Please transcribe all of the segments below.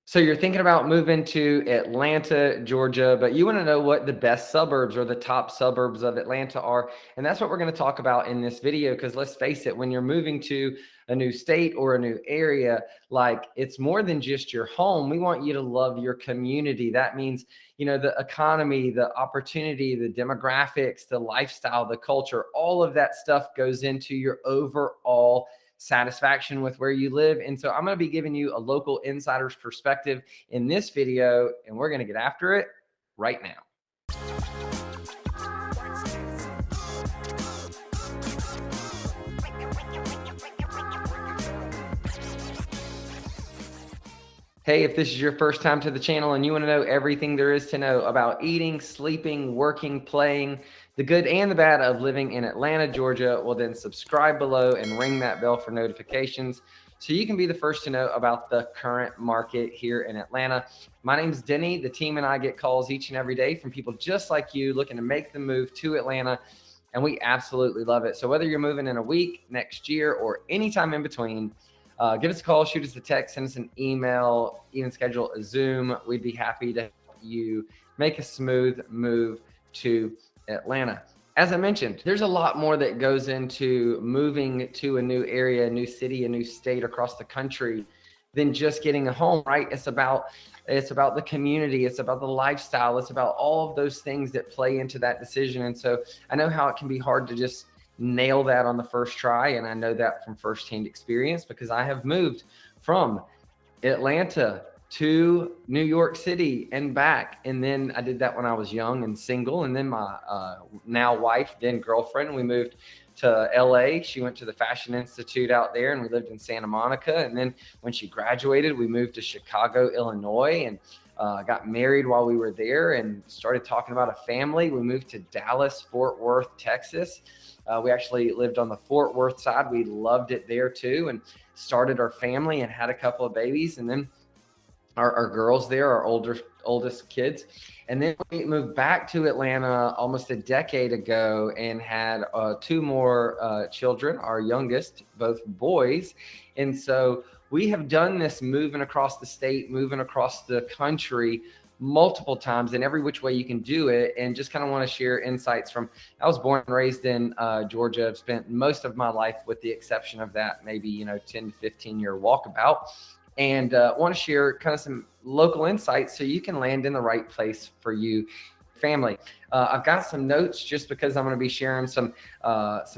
So you're thinking about moving to Atlanta, Georgia, but you want to know what the best suburbs or the top suburbs of Atlanta are. And that's what we're going to talk about in this video. Because let's face it, when you're moving to a new state or a new area, like it's more than just your home. We want you to love your community. That means, the economy, the opportunity, the demographics, the lifestyle, the culture, all of that stuff goes into your overall satisfaction with where you live. And so I'm going to be giving you a local insider's perspective in this video, and we're going to get after it right now. Hey, if this is your first time to the channel and you want to know everything there is to know about eating, sleeping, working, playing, the good and the bad of living in Atlanta, Georgia, well then subscribe below and ring that bell for notifications so you can be the first to know about the current market here in Atlanta. My name's Denny. The team and I get calls each and every day from people just like you looking to make the move to Atlanta, and we absolutely love it. So whether you're moving in a week, next year, or anytime in between, give us a call, shoot us a text, send us an email, even schedule a Zoom. We'd be happy to help you make a smooth move to Atlanta. As I mentioned, there's a lot more that goes into moving to a new area, a new city, a new state across the country than just getting a home, right? It's about the community, it's about the lifestyle, it's about all of those things that play into that decision. And so I know how it can be hard to just nail that on the first try. And I know that from firsthand experience because I have moved from Atlanta to New York City and back. And then I did that when I was young and single. And then my now wife, then girlfriend, we moved to LA. She went to the Fashion Institute out there and we lived in Santa Monica. And then when she graduated, we moved to Chicago, Illinois, and got married while we were there and started talking about a family. We moved to Dallas, Fort Worth, Texas. We actually lived on the Fort Worth side. We loved it there too, and started our family and had a couple of babies. And then our girls there, our oldest kids. And then we moved back to Atlanta almost a decade ago and had two more children, our youngest, both boys. And so we have done this moving across the state, moving across the country multiple times in every which way you can do it. And just kind of want to share insights from, I was born and raised in Georgia. I've spent most of my life, with the exception of that, maybe, 10 to 15 year walkabout, and want to share kind of some local insights so you can land in the right place for you, family. I've got some notes just because I'm going to be sharing some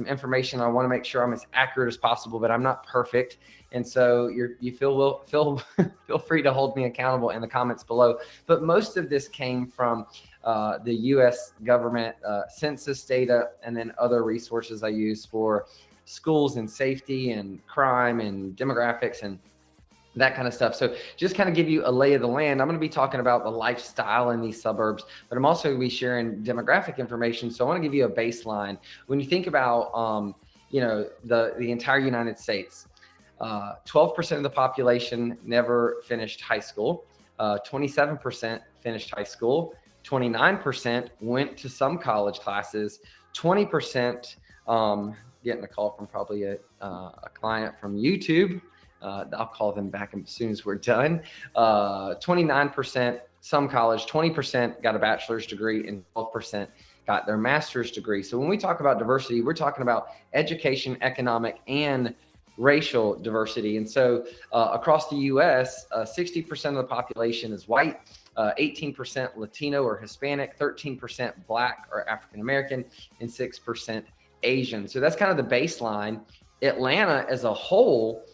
information. I want to make sure I'm as accurate as possible, but I'm not perfect. And so you feel free to hold me accountable in the comments below. But most of this came from the U.S. government census data, and then other resources I use for schools and safety and crime and demographics and that kind of stuff. So just kind of give you a lay of the land. I'm going to be talking about the lifestyle in these suburbs, but I'm also going to be sharing demographic information. So I want to give you a baseline. When you think about, the entire United States, 12% of the population never finished high school. 27% finished high school. 29% went to some college classes. 20%, getting a call from probably a client from YouTube. I'll call them back as soon as we're done. 29% some college, 20% got a bachelor's degree, and 12% got their master's degree. So when we talk about diversity, we're talking about education, economic, and racial diversity. And so across the U.S., 60% of the population is white, 18% Latino or Hispanic, 13% Black or African American, and 6% Asian. So that's kind of the baseline. Atlanta as a whole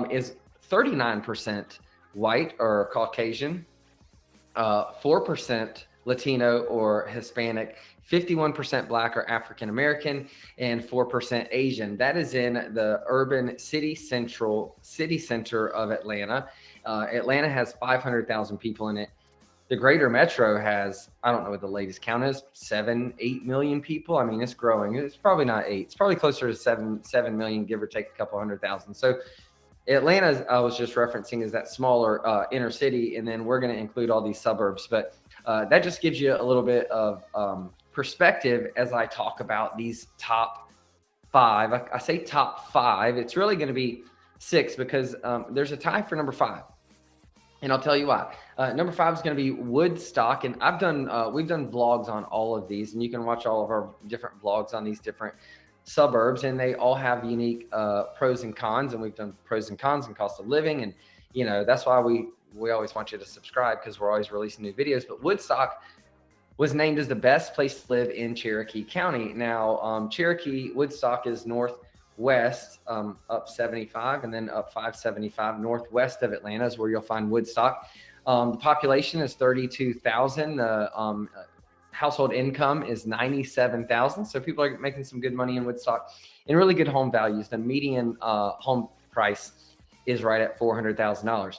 is 39% white or Caucasian, 4% Latino or Hispanic, 51% Black or African American, and 4% Asian. That is in the urban city center of Atlanta. Atlanta has 500,000 people in it. The greater metro has, I don't know what the latest count is, 8 million people. I mean, it's growing. It's probably not 8. It's probably closer to 7 million, give or take a couple 100,000. So Atlanta, I was just referencing, is that smaller inner city, and then we're going to include all these suburbs. But that just gives you a little bit of perspective as I talk about these top 5. I say top 5. It's really going to be 6 because there's a tie for number 5. And I'll tell you why. Number 5 is going to be Woodstock, and we've done vlogs on all of these, and you can watch all of our different vlogs on these different suburbs, and they all have unique pros and cons. And we've done pros and cons and cost of living, and that's why we always want you to subscribe, because we're always releasing new videos. But Woodstock was named as the best place to live in Cherokee County. Now, Woodstock is northwest, up 75, and then up 575 northwest of Atlanta is where you'll find Woodstock. The population is 32,000. The household income is 97,000. So people are making some good money in Woodstock, and really good home values. The median home price is right at $400,000.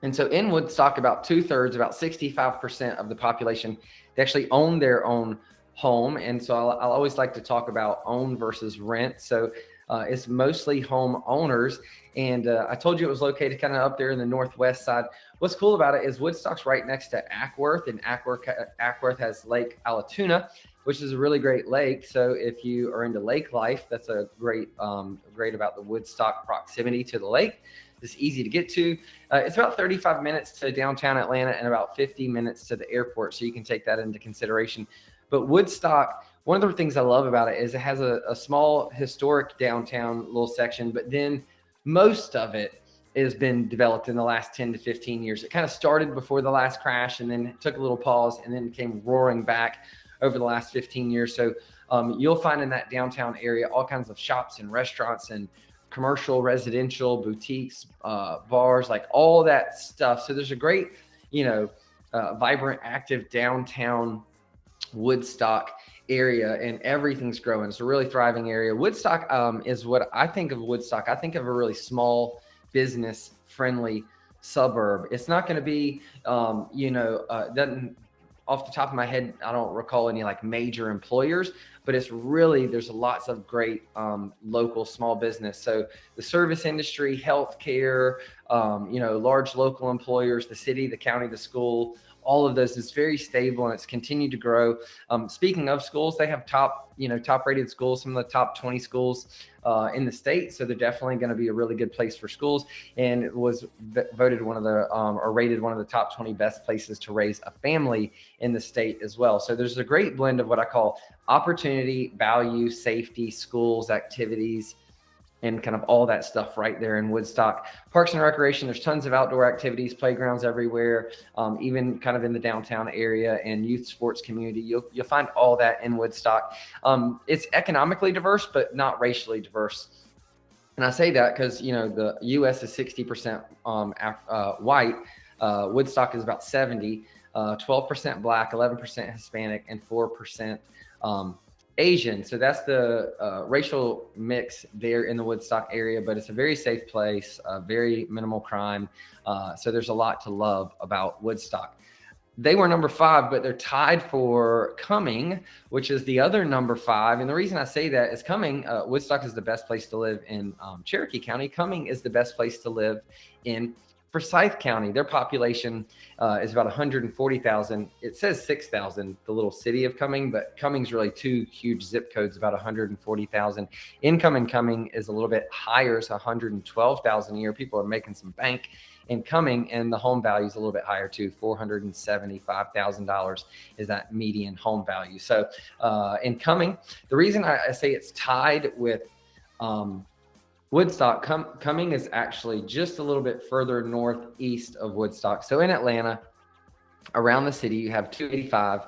And so in Woodstock, about 2/3, about 65% of the population, they actually own their own home. And so I'll always like to talk about own versus rent. So it's mostly home owners. And I told you it was located kind of up there in the northwest side. What's cool about it is Woodstock's right next to Ackworth, and Ackworth has Lake Allatoona, which is a really great lake. So if you are into lake life, that's a great about the Woodstock proximity to the lake. It's easy to get to. It's about 35 minutes to downtown Atlanta and about 50 minutes to the airport. So you can take that into consideration. But Woodstock, one of the things I love about it is it has a small historic downtown little section, but then most of it has been developed in the last 10 to 15 years. It kind of started before the last crash, and then took a little pause, and then came roaring back over the last 15 years. So you'll find in that downtown area all kinds of shops and restaurants and commercial, residential, boutiques, bars, like all that stuff. So there's a great, vibrant, active downtown Woodstock area, and everything's growing. It's a really thriving area. Woodstock is what I think of Woodstock. I think of a really small business friendly suburb. It's not going to be, doesn't, off the top of my head, I don't recall any like major employers, but it's really, there's lots of great local small business. So the service industry, healthcare, large local employers, the city, the county, the school, all of this is very stable, and it's continued to grow. Speaking of schools, they have top rated schools, some of the top 20 schools in the state. So they're definitely going to be a really good place for schools. And it was voted rated one of the top 20 best places to raise a family in the state as well. So there's a great blend of what I call opportunity, value, safety, schools, activities, and kind of all that stuff right there in Woodstock. Parks and recreation, there's tons of outdoor activities, playgrounds everywhere, even kind of in the downtown area, and youth sports community. You'll find all that in Woodstock. It's economically diverse, but not racially diverse. And I say that because, the U.S. is 60% white. Woodstock is about 70, 12% Black, 11% Hispanic, and 4% Asian. So that's the racial mix there in the Woodstock area, but it's a very safe place, very minimal crime. So there's a lot to love about Woodstock. They were number 5, but they're tied for Cumming, which is the other number 5. And the reason I say that is Woodstock is the best place to live in Cherokee County. Cumming is the best place to live in Forsyth County. Their population is about 140,000. It says 6,000, the little city of Cumming, but Cumming's really 2 huge zip codes, about 140,000. Income in Cumming is a little bit higher, it's 112,000 a year. People are making some bank in Cumming, and the home value is a little bit higher too. $475,000 is that median home value. So in Cumming, the reason I say it's tied with Woodstock, Cumming is actually just a little bit further northeast of Woodstock. So in Atlanta, around the city, you have 285,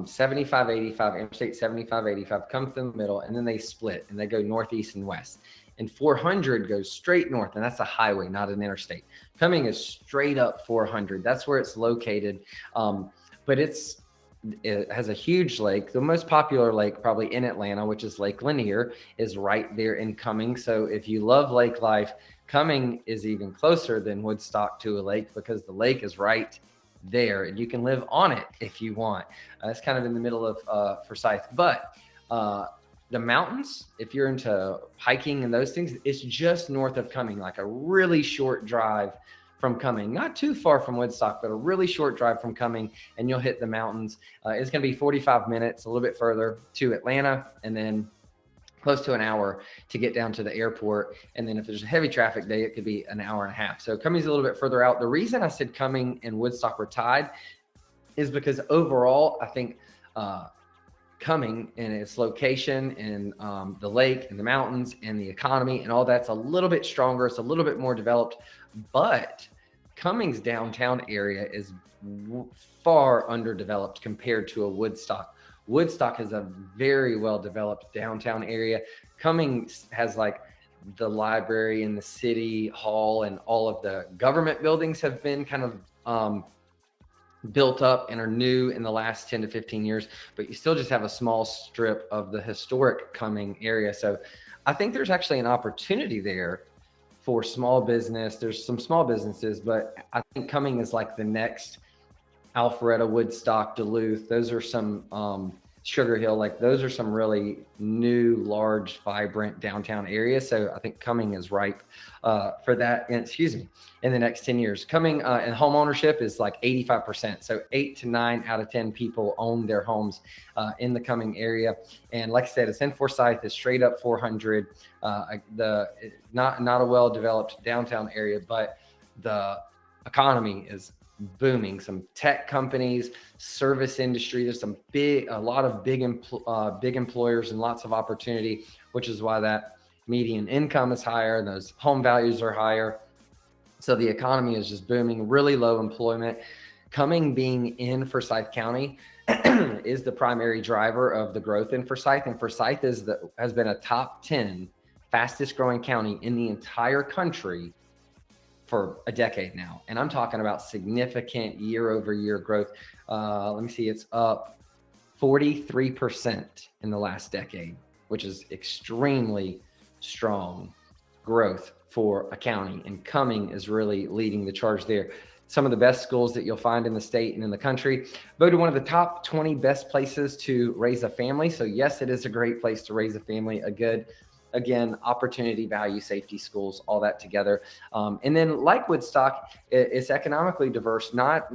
7585, Interstate 7585 come through the middle, and then they split and they go northeast and west. And 400 goes straight north, and that's a highway, not an interstate. Cumming is straight up 400. That's where it's located. But it has a huge lake. The most popular lake probably in Atlanta, which is Lake Lanier, is right there in Cumming. So if you love lake life, Cumming is even closer than Woodstock to a lake, because the lake is right there and you can live on it if you want. It's kind of in the middle of Forsyth. But the mountains, if you're into hiking and those things, it's just north of Cumming, like a really short drive from Cumming, not too far from Woodstock, but a really short drive from Cumming, and you'll hit the mountains. It's going to be 45 minutes, a little bit further to Atlanta, and then close to an hour to get down to the airport. And then if there's a heavy traffic day, it could be an hour and a half. So Cumming's a little bit further out. The reason I said Cumming and Woodstock were tied is because overall, I think Cumming and its location and the lake and the mountains and the economy and all that's a little bit stronger. It's a little bit more developed, but Cumming's downtown area is far underdeveloped compared to a Woodstock. Woodstock has a very well developed downtown area. Cumming has like the library and the city hall and all of the government buildings have been kind of built up and are new in the last 10 to 15 years, but you still just have a small strip of the historic Cumming area. So I think there's actually an opportunity there for small business. There's some small businesses, but I think Cumming is like the next Alpharetta, Woodstock, Duluth. Those are some Sugar Hill, like those are some really new, large, vibrant downtown areas. So I think Cumming is ripe for that. And in the next 10 years. Cumming and home ownership is like 85%. So 8 to 9 out of 10 people own their homes in the Cumming area. And like I said, it's in Forsyth. It's straight up 400. Not a well-developed downtown area, but the economy is booming. Some tech companies, service industry. There's a lot of big employers and lots of opportunity, which is why that median income is higher and those home values are higher. So the economy is just booming, really low employment. Cumming being in Forsyth County is the primary driver of the growth in Forsyth. And Forsyth has been a top 10 fastest growing county in the entire country for a decade now. And I'm talking about significant year over year growth. Let me see, it's up 43% in the last decade, which is extremely strong growth for a county. And Cumming is really leading the charge there. Some of the best schools that you'll find in the state and in the country. Voted one of the top 20 best places to raise a family. So yes, it is a great place to raise a family, a good, again, opportunity, value, safety schools, all that together. And then like Woodstock, it's economically diverse, not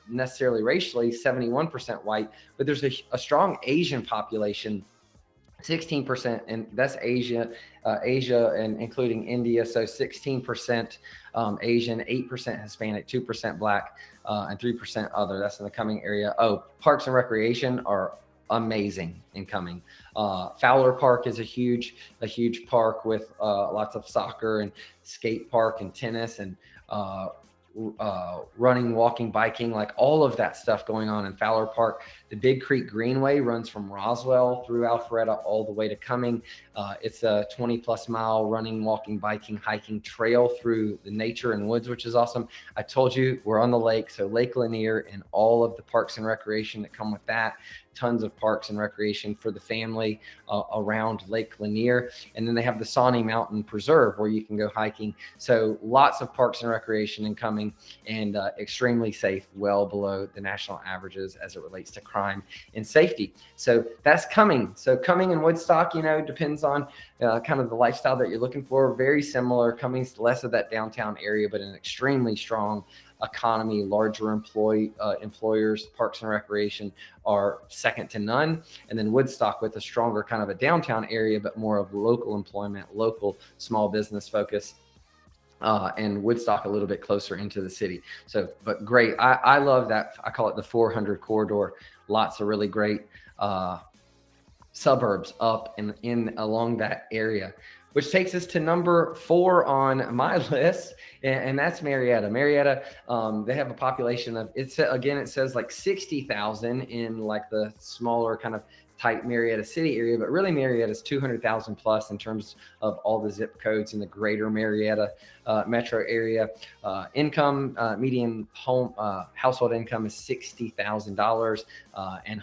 necessarily racially, 71% white, but there's a strong Asian population, 16%, and that's Asia and including India. So 16% Asian, 8% Hispanic, 2% Black, and 3% other. That's in the Cumming area. Oh, parks and recreation are amazing in Cumming. Fowler Park is a huge park with lots of soccer and skate park and tennis and running, walking, biking, like all of that stuff going on in Fowler Park. The Big Creek Greenway runs from Roswell through Alpharetta all the way to Cumming. It's a 20+ mile running, walking, biking, hiking trail through the nature and woods, which is awesome. I told you we're on the lake, so Lake Lanier and all of the parks and recreation that come with that. Tons of parks and recreation for the family around Lake Lanier. And then they have the Sawney Mountain Preserve where you can go hiking. So lots of parks and recreation in Cumming, and extremely safe, well below the national averages as it relates to crime and safety. So that's Cumming. So Cumming and Woodstock, depends on kind of the lifestyle that you're looking for. Very similar. Cumming's less of that downtown area, but an extremely strong economy, larger employers, parks and recreation are second to none. And then Woodstock with a stronger kind of a downtown area, but more of local employment, local small business focus. And Woodstock a little bit closer into the city. So, but great. I love that. I call it the 400 corridor. Lots of really great suburbs up and in along that area, which takes us to number 4 on my list, and that's Marietta. Marietta, they have a population of, it says like 60,000 in like the smaller kind of tight Marietta city area, but really Marietta is 200,000 plus in terms of all the zip codes in the greater Marietta metro area. Median household income is $60,000, and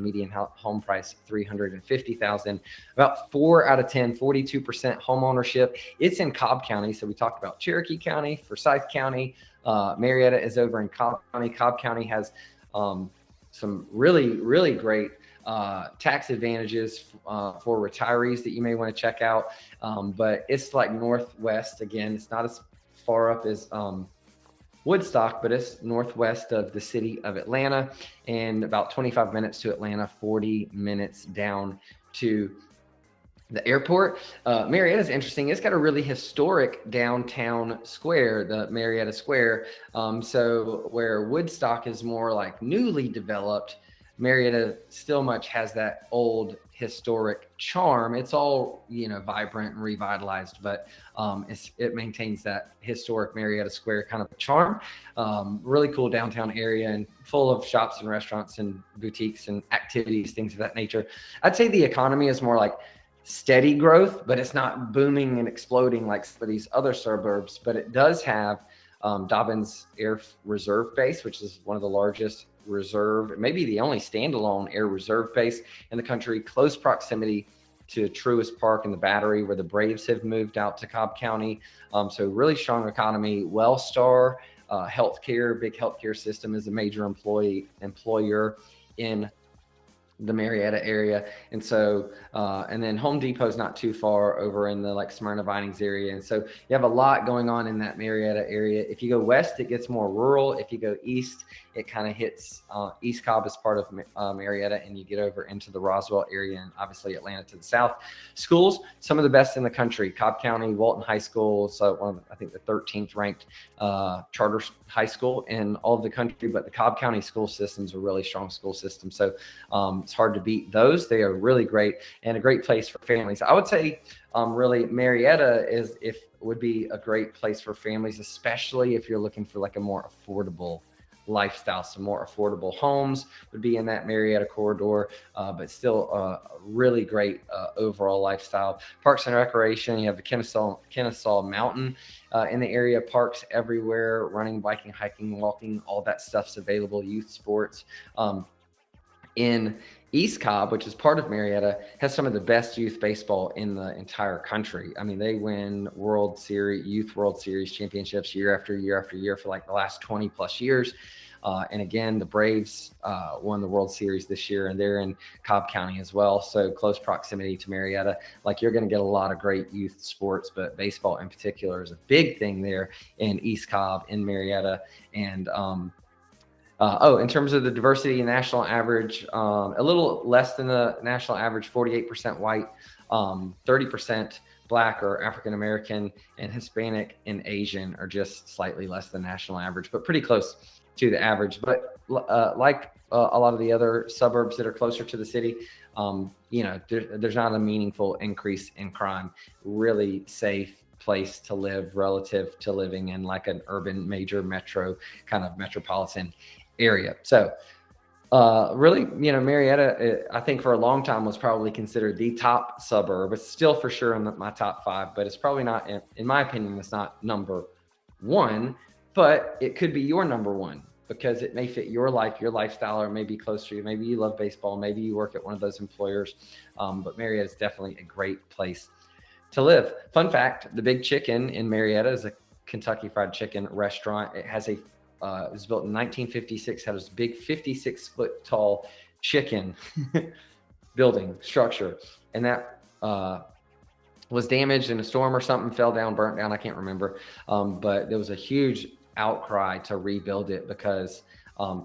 median home price $350,000. About 4 out of 10, 42% home ownership. It's in Cobb County, so we talked about Cherokee County, Forsyth County. Marietta is over in Cobb County. Cobb County has some really, really great tax advantages for retirees that you may want to check out. But it's like northwest. Again, it's not as far up as Woodstock, but it's northwest of the city of Atlanta, and about 25 minutes to Atlanta, 40 minutes down to The airport, Marietta is interesting. It's got a really historic downtown square, the Marietta Square. So where Woodstock is more like newly developed, Marietta still much has that old historic charm. It's all, vibrant and revitalized, but it maintains that historic Marietta Square kind of charm. Really cool downtown area and full of shops and restaurants and boutiques and activities, things of that nature. I'd say the economy is more like steady growth, but it's not booming and exploding like some of these other suburbs. But it does have Dobbins Air Reserve Base, which is one of the largest reserve, maybe the only standalone air reserve base in the country, close proximity to Truist Park and the Battery, where the Braves have moved out to Cobb County. So really strong economy. Wellstar Healthcare, big healthcare system, is a major employer in the Marietta area. And so, and then Home Depot is not too far over in the like Smyrna Vinings area. And so you have a lot going on in that Marietta area. If you go west, it gets more rural. If you go east, it kind of hits East Cobb as part of Marietta, and you get over into the Roswell area and obviously Atlanta to the south. Schools, some of the best in the country. Cobb County Walton High School, so I think the 13th ranked charter high school in all of the country, but the Cobb County school system's a really strong school system. So it's hard to beat those. They are really great and a great place for families. I would say really Marietta would be a great place for families, especially if you're looking for like a more affordable lifestyle. Some more affordable homes would be in that Marietta corridor, but still a really great overall lifestyle. Parks and recreation, you have the Kennesaw Mountain in the area, parks everywhere, running, biking, hiking, walking, all that stuff's available, youth sports. In East Cobb, which is part of Marietta, has some of the best youth baseball in the entire country. I mean, they win youth World Series championships year after year after year for like the last 20 plus years. And again, the Braves won the World Series this year, and they're in Cobb County as well. So close proximity to Marietta. Like, you're going to get a lot of great youth sports, but baseball in particular is a big thing there in East Cobb, in Marietta. And in terms of the diversity, national average, a little less than the national average, 48% white, 30% Black or African American, and Hispanic and Asian are just slightly less than national average, but pretty close to the average. But like a lot of the other suburbs that are closer to the city, there's not a meaningful increase in crime. Really safe place to live relative to living in like an urban major metro kind of metropolitan area. So really, Marietta, I think for a long time was probably considered the top suburb. It's still for sure in my top 5, but it's probably not, in my opinion, it's not number 1, but it could be your number 1 because it may fit your life, your lifestyle, or maybe close to you. Maybe you love baseball. Maybe you work at one of those employers. But Marietta is definitely a great place to live. Fun fact, the Big Chicken in Marietta is a Kentucky Fried Chicken restaurant. It has it was built in 1956, had this big 56-foot tall chicken building structure. And that was damaged in a storm or something, fell down, burnt down. I can't remember. But there was a huge outcry to rebuild it because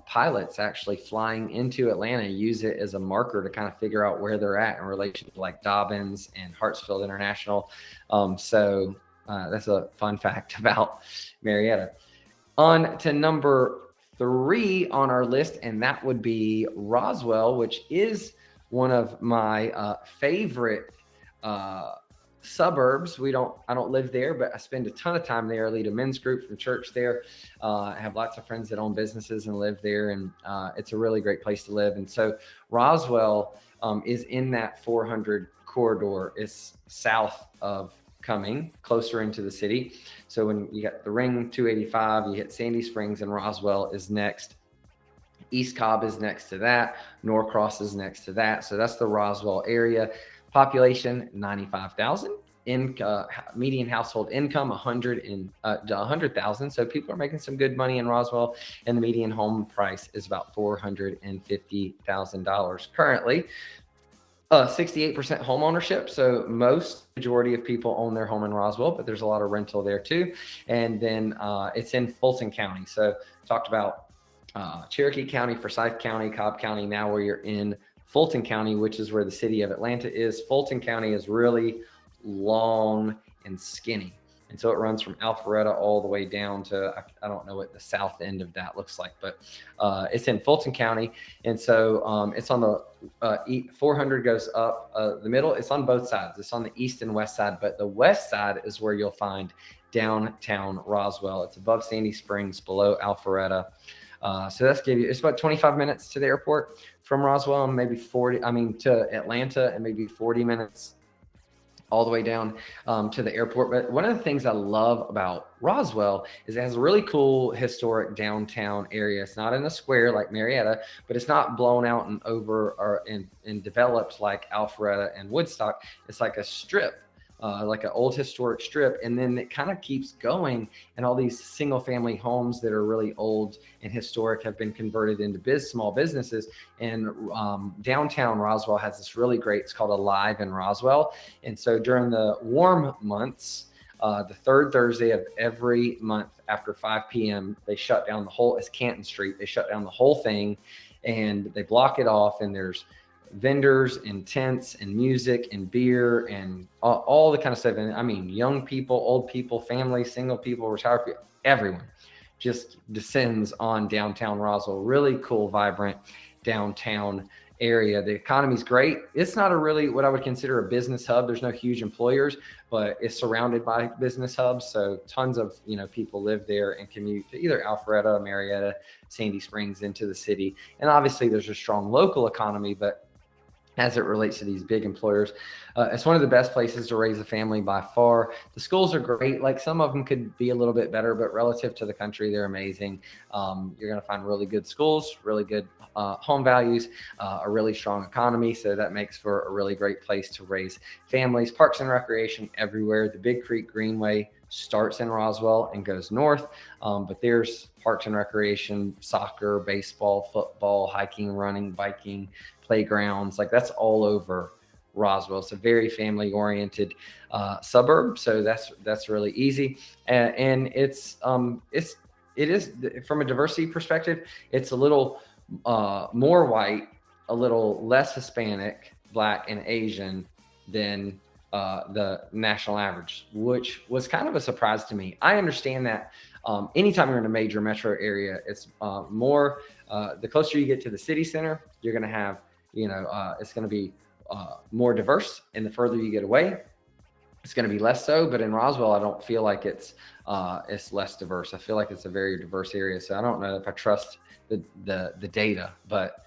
pilots actually flying into Atlanta use it as a marker to kind of figure out where they're at in relation to like Dobbins and Hartsfield International. So that's a fun fact about Marietta. On to number 3 on our list, and that would be Roswell, which is one of my favorite suburbs. I don't live there, but I spend a ton of time there. I lead a men's group from church there. I have lots of friends that own businesses and live there, and it's a really great place to live. And so Roswell is in that 400 corridor. It's south of Cumming, closer into the city. So when you got the Ring 285, you hit Sandy Springs, and Roswell is next. East Cobb is next to that. Norcross is next to that. So that's the Roswell area. Population 95,000. Median household income 100,000. So people are making some good money in Roswell, and the median home price is about $450,000 currently. 68% home ownership. So majority of people own their home in Roswell, but there's a lot of rental there too. And then it's in Fulton County. So talked about Cherokee County, Forsyth County, Cobb County. Now we're in Fulton County, which is where the city of Atlanta is. Fulton County is really long and skinny. And so it runs from Alpharetta all the way down to, I don't know what the south end of that looks like, but it's in Fulton County. And so it's on the 400 goes up the middle. It's on both sides. It's on the east and west side, but the west side is where you'll find downtown Roswell. It's above Sandy Springs, below Alpharetta. So that's it's about 25 minutes to the airport from Roswell, and maybe to Atlanta, and maybe 40 minutes all the way down to the airport. But one of the things I love about Roswell is it has a really cool historic downtown area. It's not in a square like Marietta, but it's not blown out and over and developed like Alpharetta and Woodstock. It's like a strip. Like an old historic strip, and then it kind of keeps going, and all these single family homes that are really old and historic have been converted into small businesses. And downtown Roswell has this really great, it's called Alive in Roswell. And so during the warm months, the third Thursday of every month after 5 p.m., they shut down it's Canton Street. They shut down the whole thing and they block it off, and there's vendors and tents and music and beer and all the kind of stuff. And I mean, young people, old people, families, single people, retired people, everyone just descends on downtown Roswell. Really cool, vibrant downtown area. The economy's great. It's not what I would consider a business hub. There's no huge employers, but it's surrounded by business hubs. So tons of, people live there and commute to either Alpharetta, Marietta, Sandy Springs into the city. And obviously there's a strong local economy, but as it relates to these big employers, it's one of the best places to raise a family by far. The schools are great. Like, some of them could be a little bit better, but relative to the country, they're amazing. You're going to find really good schools, really good home values, a really strong economy. So that makes for a really great place to raise families. Parks and recreation everywhere. The Big Creek Greenway starts in Roswell and goes north, but there's parks and recreation, soccer, baseball, football, hiking, running, biking, playgrounds. Like, that's all over Roswell. It's a very family oriented suburb, so that's really easy. And it is from a diversity perspective, it's a little more white, a little less Hispanic, Black, and Asian than the national average, which was kind of a surprise to me. I understand that anytime you're in a major metro area, it's more, the closer you get to the city center, you're going to have, it's going to be more diverse. And the further you get away, it's going to be less so. But in Roswell, I don't feel like it's less diverse. I feel like it's a very diverse area. So I don't know if I trust the data, but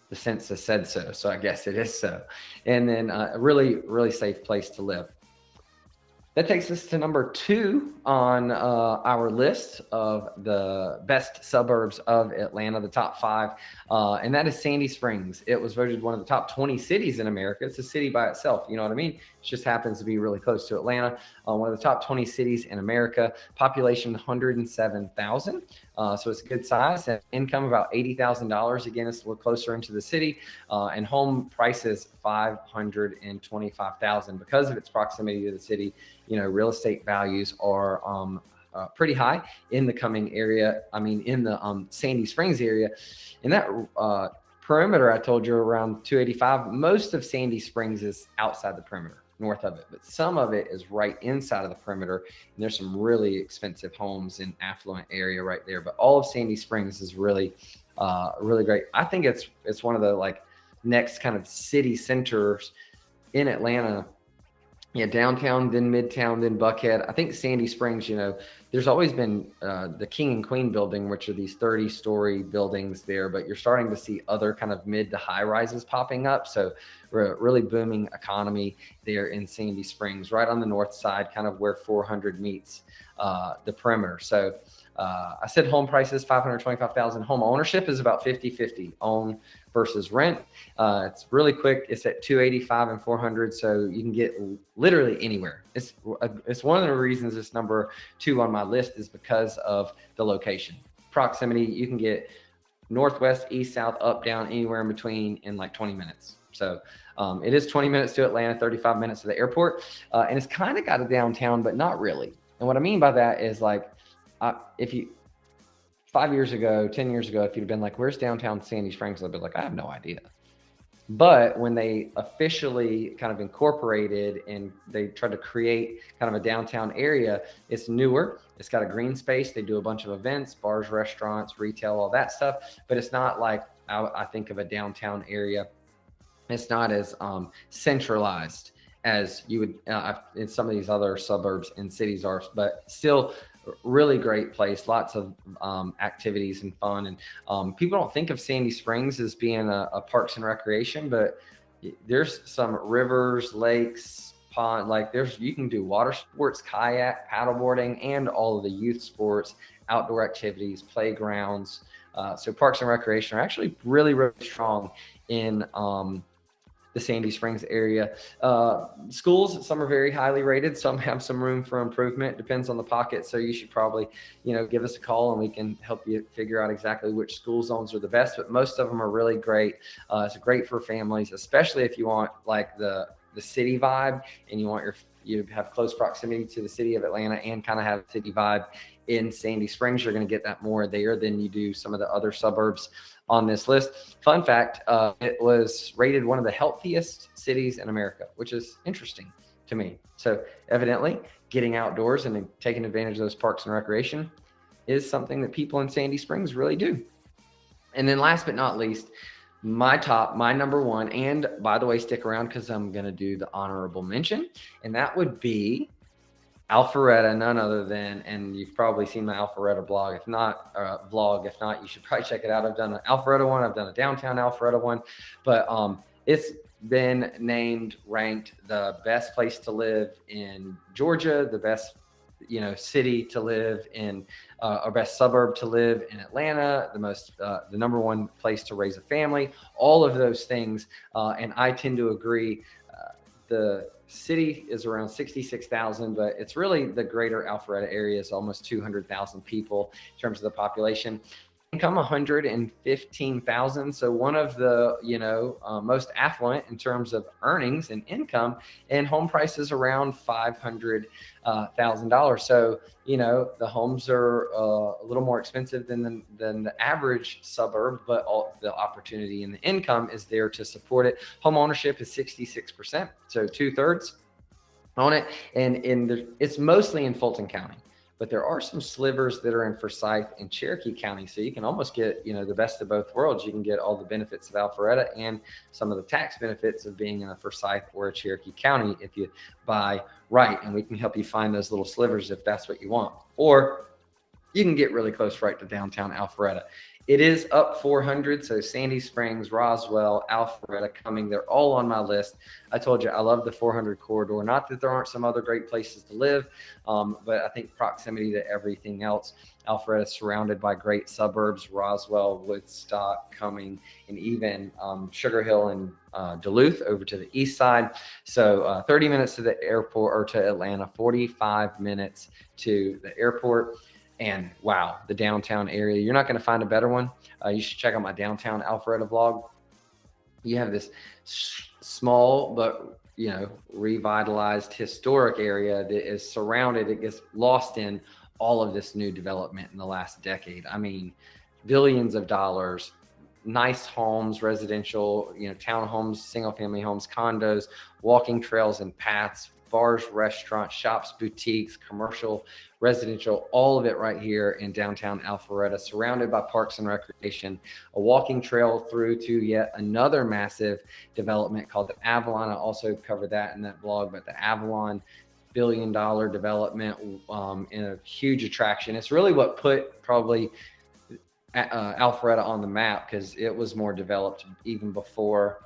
the census said so. So I guess it is so. And then a really, really safe place to live. That takes us to number 2 on our list of the best suburbs of Atlanta, the top 5, and that is Sandy Springs. It was voted one of the top 20 cities in America. It's a city by itself, you know what I mean? It just happens to be really close to Atlanta. One of the top 20 cities in America, population 107,000. So it's a good size. Income about $80,000. Again, it's a little closer into the city, and home prices $525,000. Because of its proximity to the city, real estate values are pretty high in the Cumming area. I mean, in the Sandy Springs area, in that perimeter I told you around 285. Most of Sandy Springs is outside the perimeter, north of it, but some of it is right inside of the perimeter. And there's some really expensive homes in affluent area right there. But all of Sandy Springs is really, really great. I think it's one of the next kind of city centers in Atlanta. Yeah, downtown, then Midtown, then Buckhead. I think Sandy Springs, there's always been the King and Queen building, which are these 30-story buildings there, but you're starting to see other kind of mid to high rises popping up. So we're a really booming economy there in Sandy Springs, right on the north side, kind of where 400 meets the perimeter. So I said home prices, $525,000. Home ownership is about 50-50, own versus rent. It's really quick. It's at 285 and 400. So you can get literally anywhere. It's one of the reasons it's number 2 on my list is because of the location. Proximity, you can get northwest, east, south, up, down, anywhere in between in 20 minutes. So it is 20 minutes to Atlanta, 35 minutes to the airport. And it's kind of got a downtown, but not really. And what I mean by that is if you 5 years ago, 10 years ago, if you'd been where's downtown Sandy Springs? I'd be I have no idea. But when they officially kind of incorporated and they tried to create kind of a downtown area, it's newer. It's got a green space. They do a bunch of events, bars, restaurants, retail, all that stuff. But it's not like I think of a downtown area. It's not as centralized as you would in some of these other suburbs and cities are, but still really great place. Lots of activities and fun. And people don't think of Sandy Springs as being a parks and recreation, but there's some rivers, lakes, pond. Like you can do water sports, kayak, paddleboarding, and all of the youth sports, outdoor activities, playgrounds. So parks and recreation are actually really, really strong in the Sandy Springs area. Schools, some are very highly rated. Some have some room for improvement. Depends on the pocket. So you should probably, give us a call and we can help you figure out exactly which school zones are the best. But most of them are really great. It's great for families, especially if you want like the city vibe and you have close proximity to the city of Atlanta and kind of have a city vibe in Sandy Springs. You're going to get that more there than you do some of the other suburbs on this list. Fun fact, it was rated one of the healthiest cities in America, which is interesting to me. So evidently getting outdoors and taking advantage of those parks and recreation is something that people in Sandy Springs really do. And then last but not least, my number one, and by the way, stick around because I'm going to do the honorable mention, and that would be Alpharetta, none other than, and you've probably seen my Alpharetta blog. If not, vlog. If not, you should probably check it out. I've done an Alpharetta one. I've done a downtown Alpharetta one, but it's been ranked the best place to live in Georgia, the best city to live in, or best suburb to live in Atlanta, the number one place to raise a family. All of those things, and I tend to agree. The city is around 66,000, but it's really the greater Alpharetta area is almost 200,000 people in terms of the population. Income 115,000, so one of the most affluent in terms of earnings and income, and home prices around $500,000. So the homes are a little more expensive than the average suburb, but all the opportunity and the income is there to support it. Home ownership is 66%, so 2/3 own it, and it's mostly in Fulton County. But there are some slivers that are in Forsyth and Cherokee County. So you can almost get, the best of both worlds. You can get all the benefits of Alpharetta and some of the tax benefits of being in a Forsyth or a Cherokee County if you buy right. And we can help you find those little slivers if that's what you want. Or you can get really close right to downtown Alpharetta. It is up 400. So Sandy Springs, Roswell, Alpharetta, Cumming, they're all on my list. I told you I love the 400 corridor. Not that there aren't some other great places to live, but I think proximity to everything else. Alpharetta is surrounded by great suburbs, Roswell, Woodstock, Cumming, and even Sugar Hill and Duluth over to the east side. So 30 minutes to the airport, or to Atlanta, 45 minutes to the airport. And wow, the downtown area, you're not going to find a better one. You should check out my downtown Alpharetta vlog. You have this small but revitalized historic area that is surrounded. It gets lost in all of this new development in the last decade. I mean, billions of dollars, nice homes, residential, townhomes, single family homes, condos, walking trails and paths, bars, restaurants, shops, boutiques, commercial, residential, all of it right here in downtown Alpharetta, surrounded by parks and recreation, a walking trail through to yet another massive development called the Avalon. I also covered that in that blog, but the Avalon billion-dollar development in a huge attraction. It's really what put probably Alpharetta on the map, because it was more developed even before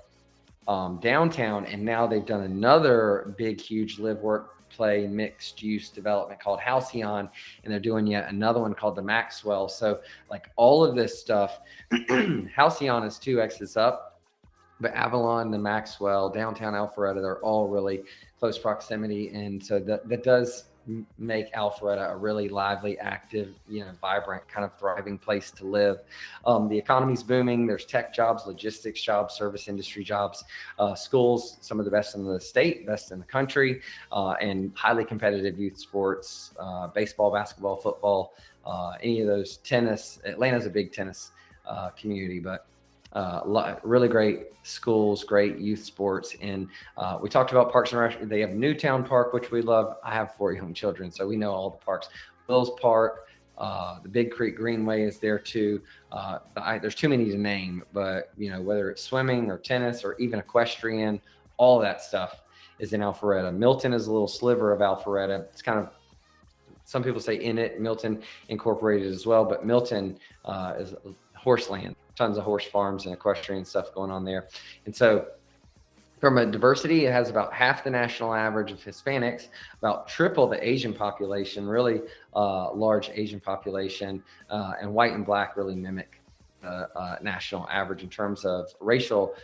downtown, and now they've done another big, huge live, work, play, mixed use development called Halcyon, and they're doing yet another one called the Maxwell. So like all of this stuff, Halcyon is 2 exits up, but Avalon, the Maxwell, downtown Alpharetta, they're all really close proximity, and so that does make Alpharetta a really lively, active, vibrant, kind of thriving place to live. The economy's booming. There's tech jobs, logistics jobs, service industry jobs, schools, some of the best in the state, best in the country, and highly competitive youth sports, baseball, basketball, football, any of those, tennis. Atlanta's a big tennis community, but Really great schools, great youth sports. And we talked about Parks and Rec. They have Newtown Park, which we love. I have 4 young children, so we know all the parks. Wills Park, the Big Creek Greenway is there too. There's too many to name, but whether it's swimming or tennis or even equestrian, all that stuff is in Alpharetta. Milton is a little sliver of Alpharetta. It's kind of, some people say in it, Milton incorporated as well, but Milton is horse land, tons of horse farms and equestrian stuff going on there. And so from a diversity, it has about half the national average of Hispanics, about triple the Asian population, really large Asian population, and white and black really mimic national average in terms of racial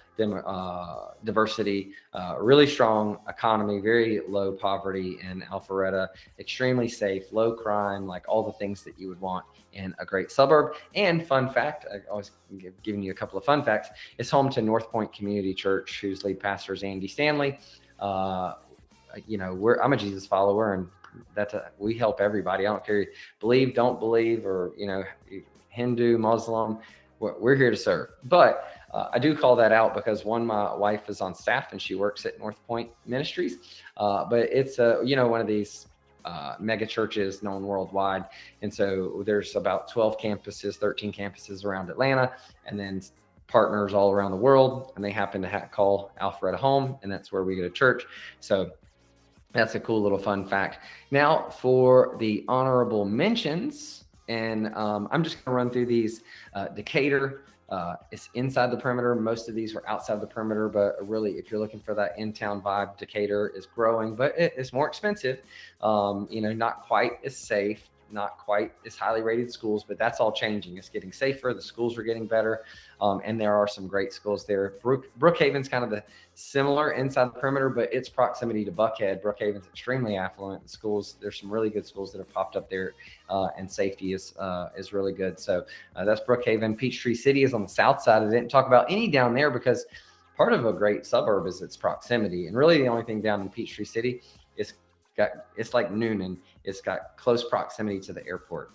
diversity. Really strong economy, very low poverty in Alpharetta, extremely safe, low crime, like all the things that you would want in a great suburb. And fun fact, I always giving you a couple of fun facts, it's home to North Point Community Church, whose lead pastor is Andy Stanley. I'm a Jesus follower, and we help everybody. I don't care, believe, don't believe, or Hindu, Muslim. We're here to serve. But I do call that out because my wife is on staff and she works at North Point Ministries. But it's one of these mega churches known worldwide. And so there's about 12 campuses, 13 campuses around Atlanta, and then partners all around the world. And they happen to call Alpharetta home, and that's where we go to church. So that's a cool little fun fact. Now for the honorable mentions. And I'm just going to run through these. Decatur, it's inside the perimeter. Most of these are outside the perimeter, but really, if you're looking for that in-town vibe, Decatur is growing, but it's more expensive. Not quite as safe, not quite as highly rated schools, but that's all changing. It's getting safer. The schools are getting better. And there are some great schools there. Brookhaven's kind of the similar inside the perimeter, but its proximity to Buckhead. Brookhaven's extremely affluent. The schools, there's some really good schools that have popped up there, and safety is really good. So that's Brookhaven. Peachtree City is on the south side. I didn't talk about any down there because part of a great suburb is its proximity. And really the only thing down in Peachtree City is it's like Noonan. It's got close proximity to the airport.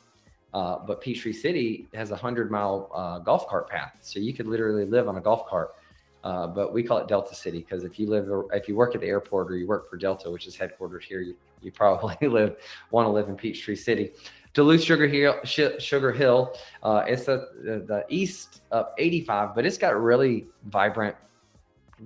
But Peachtree City has a 100-mile golf cart path. So you could literally live on a golf cart. But we call it Delta City because if you work at the airport or you work for Delta, which is headquartered here, you probably want to live in Peachtree City. Duluth Sugar Hill, it's the east of 85, but it's got really vibrant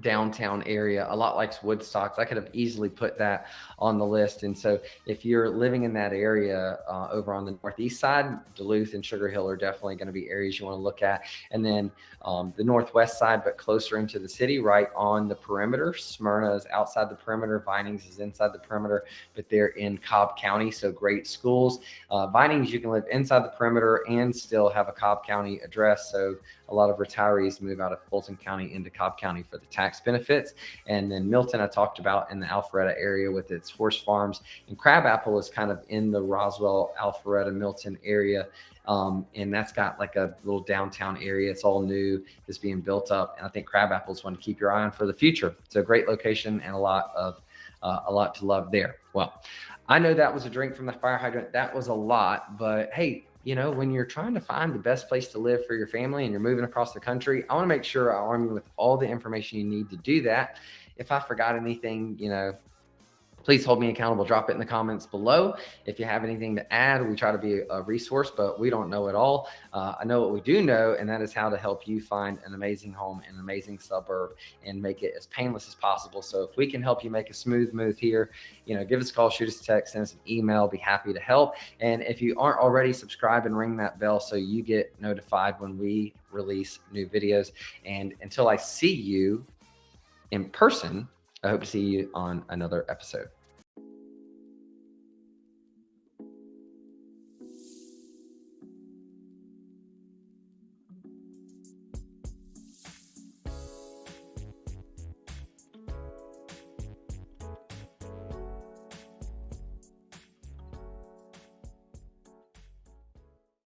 downtown area, a lot like Woodstock. I could have easily put that on the list. And so if you're living in that area over on the northeast side, Duluth and Sugar Hill are definitely going to be areas you want to look at. And then the northwest side, but closer into the city, right on the perimeter. Smyrna is outside the perimeter. Vinings is inside the perimeter, but they're in Cobb County. So great schools. Vinings, you can live inside the perimeter and still have a Cobb County address. So a lot of retirees move out of Fulton County into Cobb County for the tax benefits. And then Milton, I talked about in the Alpharetta area with its horse farms. And Crabapple is kind of in the Roswell, Alpharetta, Milton area. And that's got like a little downtown area. It's all new. It's being built up. And I think Crabapple is one to keep your eye on for the future. It's a great location and a lot to love there. Well, I know that was a drink from the fire hydrant. That was a lot, but hey, when you're trying to find the best place to live for your family and you're moving across the country, I want to make sure I arm you with all the information you need to do that. If I forgot anything, please hold me accountable. Drop it in the comments below. If you have anything to add, we try to be a resource, but we don't know it all. I know what we do know, and that is how to help you find an amazing home in an amazing suburb and make it as painless as possible. So if we can help you make a smooth move here, give us a call, shoot us a text, send us an email. Be happy to help. And if you aren't already, subscribe and ring that bell so you get notified when we release new videos. And until I see you in person, I hope to see you on another episode.